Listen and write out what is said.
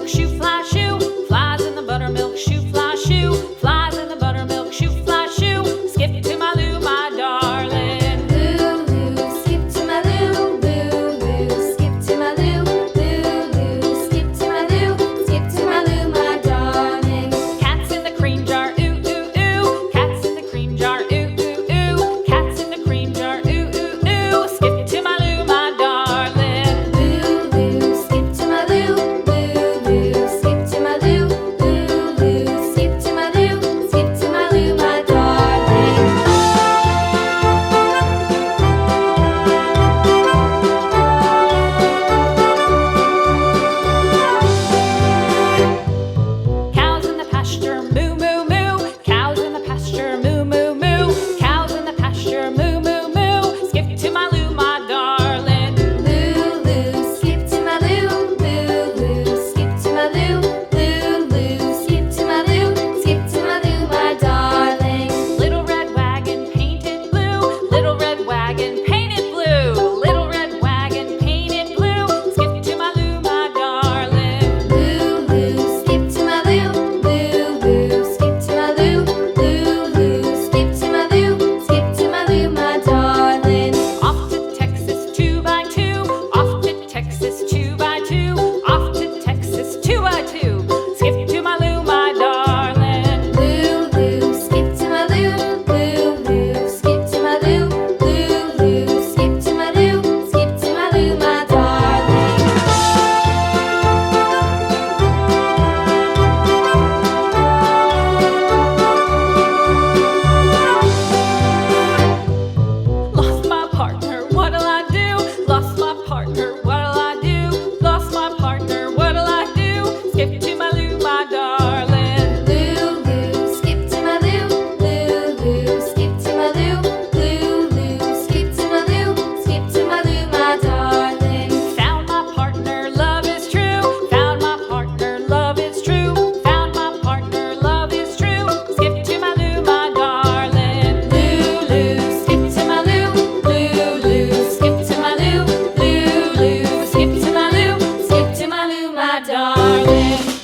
buttermilk shoe, fly shoe. Flies in the buttermilk shoe, fly shoe. Flies in the buttermilk shoe, fly shoe. Skip to my Lou, my darling. Lulu, skip to my Lou, Lulu, skip to my Lou, Lulu, skip to my Lou, skip to my Lou, my darling. Cats in the cream jar, ooh, ooh, ooh. Cats in the cream jar, ooh, ooh, ooh. Cats in the cream jar, ooh, ooh, ooh. Skip to my Lou, my darling. Lulu, skip to my Lou, Lulu, skip to my Lou, Lulu, skip to my Lou, skip to my Lou, my darling. Cows in the pasture, moo, moo, moo. Cows in the pasture, moo, moo, moo. Cows in the pasture, moo, moo, moo. Skip to my Lou, my darling. Lulu, skip to my Lou, Lulu, skip to my Lou, Lulu, skip to my Lou, skip to my Lou, my darling. Little red wagon painted blue. Little red wagon painted blue. Little red wagon painted blue. Skip to my Lou, my darling. Lulu, skip to my Lou, Lulu, skip to my Lou, Lulu, skip to my Lou, skip to my Lou, my darling. Off to Texas 2x2. Off to Texas 2x2. Off to Texas 2x2. Skip to my Lou, my darling. Lulu, skip to my Lou, Lulu, skip to my Lou, Lulu, skip to my Lou, skip to my Lou, my darling. Lost my partner, what'll I do? Lost my partner, what'll I do? Lost my partner, what'll I do? Skip to my Lou, my darling. Lulu, skip to my Lou, Lulu, skip to my Lou, Lulu, skip to my Lou, skip to my Lou, my darling. Found my partner, love is true. Found my partner, love is true. Found my partner, love is true. Skip to my Lou, my darling. Lulu, skip to my Lou, Lulu, skip to my Lou, Lulu, skip to my Lou, skip to my Lou, my darling.